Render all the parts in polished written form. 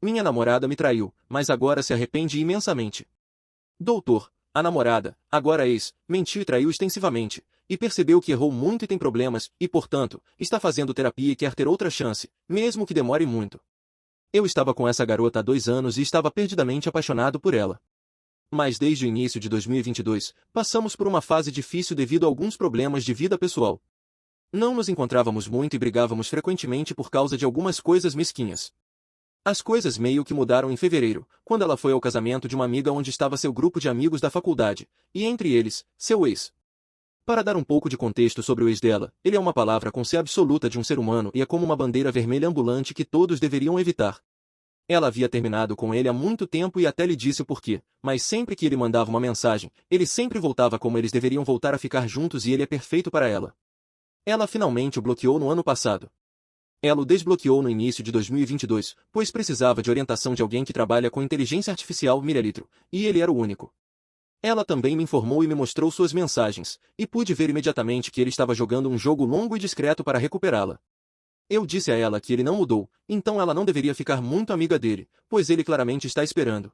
Minha namorada me traiu, mas agora se arrepende imensamente. Doutor, a namorada, agora ex, mentiu e traiu extensivamente, e percebeu que errou muito e tem problemas, e portanto, está fazendo terapia e quer ter outra chance, mesmo que demore muito. Eu estava com essa garota há 2 anos e estava perdidamente apaixonado por ela. Mas desde o início de 2022, passamos por uma fase difícil devido a alguns problemas de vida pessoal. Não nos encontrávamos muito e brigávamos frequentemente por causa de algumas coisas mesquinhas. As coisas meio que mudaram em fevereiro, quando ela foi ao casamento de uma amiga onde estava seu grupo de amigos da faculdade, e entre eles, seu ex. Para dar um pouco de contexto sobre o ex dela, ele é uma palavra com C absoluta de um ser humano e é como uma bandeira vermelha ambulante que todos deveriam evitar. Ela havia terminado com ele há muito tempo e até lhe disse o porquê, mas sempre que ele mandava uma mensagem, ele sempre voltava como eles deveriam voltar a ficar juntos e ele é perfeito para ela. Ela finalmente o bloqueou no ano passado. Ela o desbloqueou no início de 2022, pois precisava de orientação de alguém que trabalha com inteligência artificial mililitro, e ele era o único. Ela também me informou e me mostrou suas mensagens, e pude ver imediatamente que ele estava jogando um jogo longo e discreto para recuperá-la. Eu disse a ela que ele não mudou, então ela não deveria ficar muito amiga dele, pois ele claramente está esperando.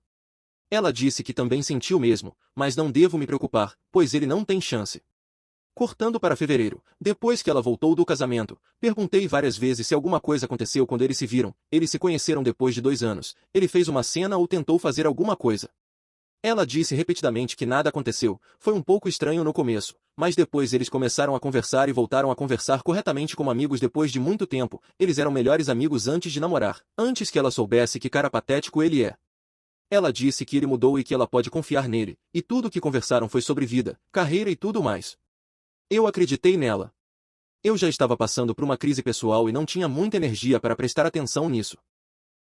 Ela disse que também sentiu o mesmo, mas não devo me preocupar, pois ele não tem chance. Cortando para fevereiro, depois que ela voltou do casamento, perguntei várias vezes se alguma coisa aconteceu quando eles se viram, eles se conheceram depois de 2 anos, ele fez uma cena ou tentou fazer alguma coisa. Ela disse repetidamente que nada aconteceu, foi um pouco estranho no começo, mas depois eles começaram a conversar e voltaram a conversar corretamente como amigos depois de muito tempo, eles eram melhores amigos antes de namorar, antes que ela soubesse que cara patético ele é. Ela disse que ele mudou e que ela pode confiar nele, e tudo o que conversaram foi sobre vida, carreira e tudo mais. Eu acreditei nela. Eu já estava passando por uma crise pessoal e não tinha muita energia para prestar atenção nisso.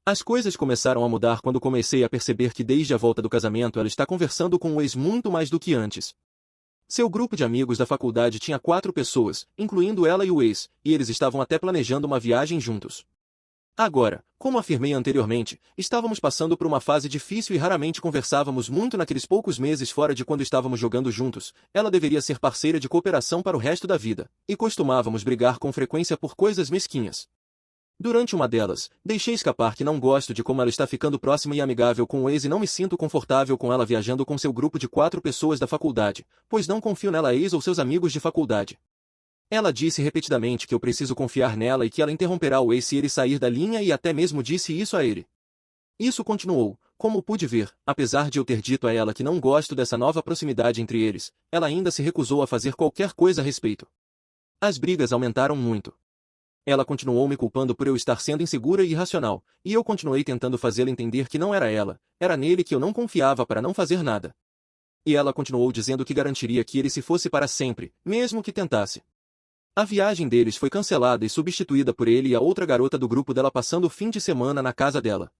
As coisas começaram a mudar quando comecei a perceber que desde a volta do casamento ela está conversando com o ex muito mais do que antes. Seu grupo de amigos da faculdade tinha 4 pessoas, incluindo ela e o ex, e eles estavam até planejando uma viagem juntos. Agora, como afirmei anteriormente, estávamos passando por uma fase difícil e raramente conversávamos muito naqueles poucos meses fora de quando estávamos jogando juntos, ela deveria ser parceira de cooperação para o resto da vida, e costumávamos brigar com frequência por coisas mesquinhas. Durante uma delas, deixei escapar que não gosto de como ela está ficando próxima e amigável com o ex e não me sinto confortável com ela viajando com seu grupo de 4 pessoas da faculdade, pois não confio nela ex ou seus amigos de faculdade. Ela disse repetidamente que eu preciso confiar nela e que ela interromperá o ex se ele sair da linha e até mesmo disse isso a ele. Isso continuou, como pude ver, apesar de eu ter dito a ela que não gosto dessa nova proximidade entre eles, ela ainda se recusou a fazer qualquer coisa a respeito. As brigas aumentaram muito. Ela continuou me culpando por eu estar sendo insegura e irracional, e eu continuei tentando fazê-la entender que não era ela, era nele que eu não confiava para não fazer nada. E ela continuou dizendo que garantiria que ele se fosse para sempre, mesmo que tentasse. A viagem deles foi cancelada e substituída por ele e a outra garota do grupo dela passando o fim de semana na casa dela.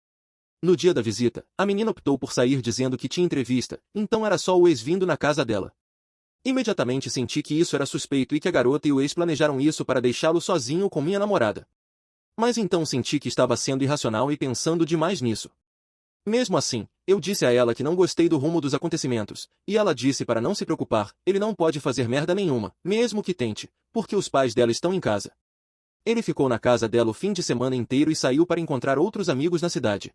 No dia da visita, a menina optou por sair dizendo que tinha entrevista, então era só o ex vindo na casa dela. Imediatamente senti que isso era suspeito e que a garota e o ex planejaram isso para deixá-lo sozinho com minha namorada. Mas então senti que estava sendo irracional e pensando demais nisso. Mesmo assim, eu disse a ela que não gostei do rumo dos acontecimentos, e ela disse para não se preocupar, ele não pode fazer merda nenhuma, mesmo que tente, porque os pais dela estão em casa. Ele ficou na casa dela o fim de semana inteiro e saiu para encontrar outros amigos na cidade.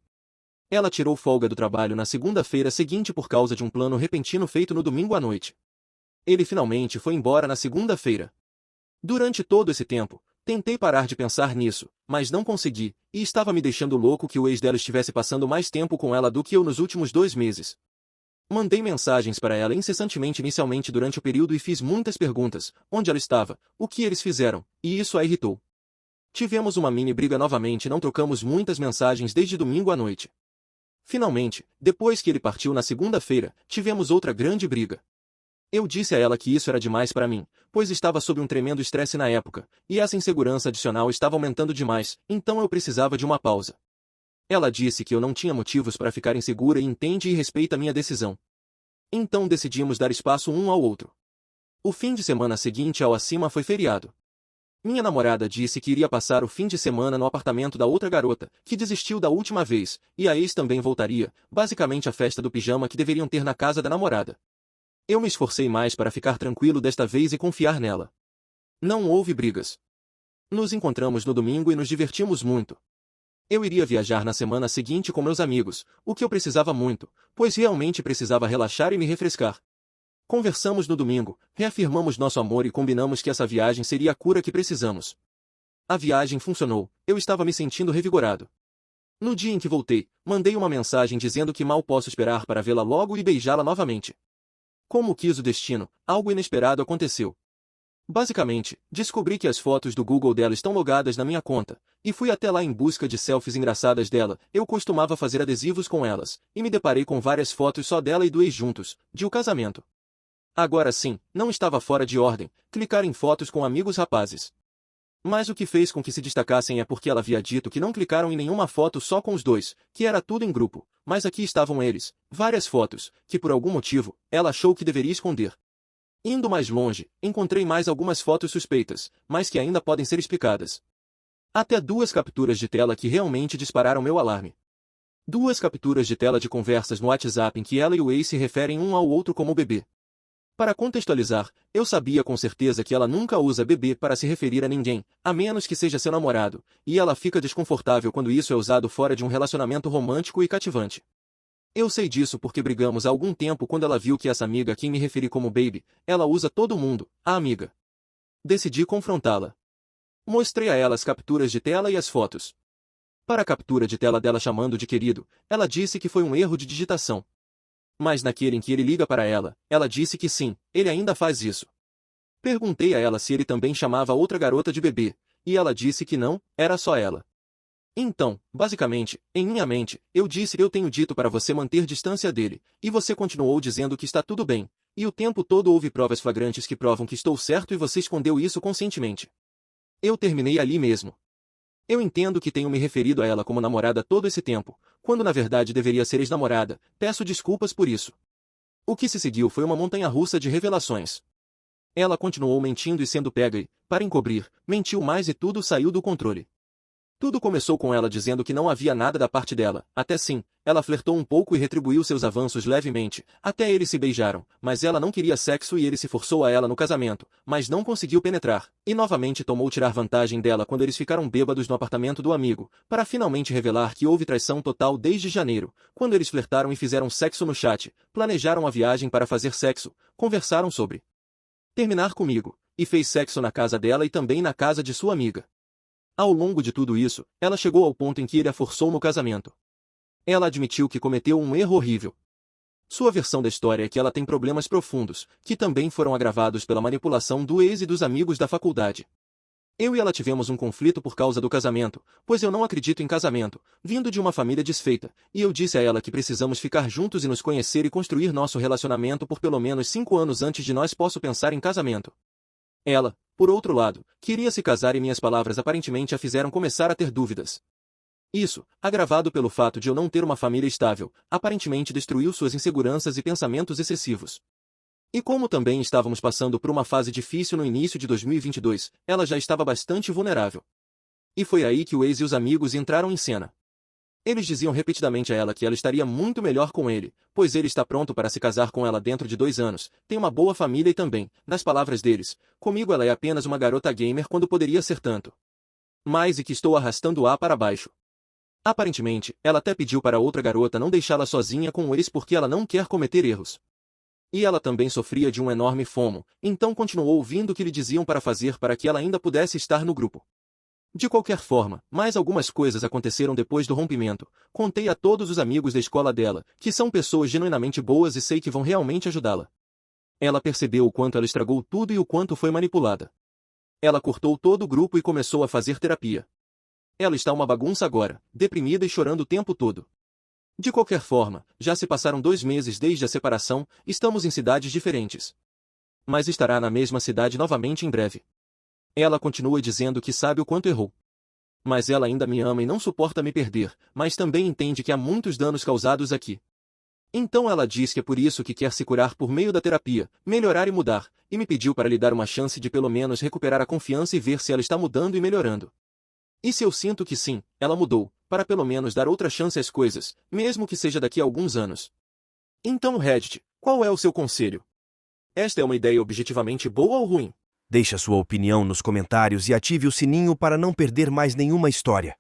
Ela tirou folga do trabalho na segunda-feira seguinte por causa de um plano repentino feito no domingo à noite. Ele finalmente foi embora na segunda-feira. Durante todo esse tempo, tentei parar de pensar nisso, mas não consegui, e estava me deixando louco que o ex dela estivesse passando mais tempo com ela do que eu nos últimos 2 meses. Mandei mensagens para ela incessantemente inicialmente durante o período e fiz muitas perguntas, onde ela estava, o que eles fizeram, e isso a irritou. Tivemos uma mini briga novamente e não trocamos muitas mensagens desde domingo à noite. Finalmente, depois que ele partiu na segunda-feira, tivemos outra grande briga. Eu disse a ela que isso era demais para mim, pois estava sob um tremendo estresse na época, e essa insegurança adicional estava aumentando demais, então eu precisava de uma pausa. Ela disse que eu não tinha motivos para ficar insegura e entende e respeita minha decisão. Então decidimos dar espaço um ao outro. O fim de semana seguinte ao acima foi feriado. Minha namorada disse que iria passar o fim de semana no apartamento da outra garota, que desistiu da última vez, e a ex também voltaria, basicamente a festa do pijama que deveriam ter na casa da namorada. Eu me esforcei mais para ficar tranquilo desta vez e confiar nela. Não houve brigas. Nos encontramos no domingo e nos divertimos muito. Eu iria viajar na semana seguinte com meus amigos, o que eu precisava muito, pois realmente precisava relaxar e me refrescar. Conversamos no domingo, reafirmamos nosso amor e combinamos que essa viagem seria a cura que precisamos. A viagem funcionou, eu estava me sentindo revigorado. No dia em que voltei, mandei uma mensagem dizendo que mal posso esperar para vê-la logo e beijá-la novamente. Como quis o destino, algo inesperado aconteceu. Basicamente, descobri que as fotos do Google dela estão logadas na minha conta, e fui até lá em busca de selfies engraçadas dela. Eu costumava fazer adesivos com elas, e me deparei com várias fotos só dela e do ex juntos, de o casamento. Agora sim, não estava fora de ordem, clicar em fotos com amigos rapazes. Mas o que fez com que se destacassem é porque ela havia dito que não clicaram em nenhuma foto só com os dois, que era tudo em grupo, mas aqui estavam eles, várias fotos, que por algum motivo, ela achou que deveria esconder. Indo mais longe, encontrei mais algumas fotos suspeitas, mas que ainda podem ser explicadas. Até 2 capturas de tela que realmente dispararam meu alarme. 2 capturas de tela de conversas no WhatsApp em que ela e o ex se referem um ao outro como bebê. Para contextualizar, eu sabia com certeza que ela nunca usa bebê para se referir a ninguém, a menos que seja seu namorado, e ela fica desconfortável quando isso é usado fora de um relacionamento romântico e cativante. Eu sei disso porque brigamos há algum tempo quando ela viu que essa amiga a quem me referi como baby, ela usa todo mundo, a amiga. Decidi confrontá-la. Mostrei a ela as capturas de tela e as fotos. Para a captura de tela dela chamando de querido, ela disse que foi um erro de digitação. Mas naquele em que ele liga para ela, ela disse que sim, ele ainda faz isso. Perguntei a ela se ele também chamava outra garota de bebê, e ela disse que não, era só ela. Então, basicamente, em minha mente, eu disse eu tenho dito para você manter distância dele, e você continuou dizendo que está tudo bem, e o tempo todo houve provas flagrantes que provam que estou certo e você escondeu isso conscientemente. Eu terminei ali mesmo. Eu entendo que tenho me referido a ela como namorada todo esse tempo, quando na verdade deveria ser ex-namorada, peço desculpas por isso. O que se seguiu foi uma montanha-russa de revelações. Ela continuou mentindo e sendo pega e, para encobrir, mentiu mais e tudo saiu do controle. Tudo começou com ela dizendo que não havia nada da parte dela, até sim, ela flertou um pouco e retribuiu seus avanços levemente, até eles se beijaram, mas ela não queria sexo e ele se forçou a ela no casamento, mas não conseguiu penetrar, e novamente tomou tirar vantagem dela quando eles ficaram bêbados no apartamento do amigo, para finalmente revelar que houve traição total desde janeiro, quando eles flertaram e fizeram sexo no chat, planejaram a viagem para fazer sexo, conversaram sobre terminar comigo, e fez sexo na casa dela e também na casa de sua amiga. Ao longo de tudo isso, ela chegou ao ponto em que ele a forçou no casamento. Ela admitiu que cometeu um erro horrível. Sua versão da história é que ela tem problemas profundos, que também foram agravados pela manipulação do ex e dos amigos da faculdade. Eu e ela tivemos um conflito por causa do casamento, pois eu não acredito em casamento, vindo de uma família desfeita, e eu disse a ela que precisamos ficar juntos e nos conhecer e construir nosso relacionamento por pelo menos 5 anos antes de nós posso pensar em casamento. Ela, por outro lado, queria se casar e minhas palavras aparentemente a fizeram começar a ter dúvidas. Isso, agravado pelo fato de eu não ter uma família estável, aparentemente destruiu suas inseguranças e pensamentos excessivos. E como também estávamos passando por uma fase difícil no início de 2022, ela já estava bastante vulnerável. E foi aí que o ex e os amigos entraram em cena. Eles diziam repetidamente a ela que ela estaria muito melhor com ele, pois ele está pronto para se casar com ela dentro de 2 anos, tem uma boa família e também, nas palavras deles, comigo ela é apenas uma garota gamer quando poderia ser tanto mais e que estou arrastando-a para baixo. Aparentemente, ela até pediu para outra garota não deixá-la sozinha com o ex porque ela não quer cometer erros. E ela também sofria de um enorme FOMO, então continuou ouvindo o que lhe diziam para fazer para que ela ainda pudesse estar no grupo. De qualquer forma, mais algumas coisas aconteceram depois do rompimento. Contei a todos os amigos da escola dela, que são pessoas genuinamente boas e sei que vão realmente ajudá-la. Ela percebeu o quanto ela estragou tudo e o quanto foi manipulada. Ela cortou todo o grupo e começou a fazer terapia. Ela está uma bagunça agora, deprimida e chorando o tempo todo. De qualquer forma, já se passaram 2 meses desde a separação, estamos em cidades diferentes. Mas estará na mesma cidade novamente em breve. Ela continua dizendo que sabe o quanto errou. Mas ela ainda me ama e não suporta me perder, mas também entende que há muitos danos causados aqui. Então ela diz que é por isso que quer se curar por meio da terapia, melhorar e mudar, e me pediu para lhe dar uma chance de pelo menos recuperar a confiança e ver se ela está mudando e melhorando. E se eu sinto que sim, ela mudou, para pelo menos dar outra chance às coisas, mesmo que seja daqui a alguns anos. Então Reddit, qual é o seu conselho? Esta é uma ideia objetivamente boa ou ruim? Deixe a sua opinião nos comentários e ative o sininho para não perder mais nenhuma história.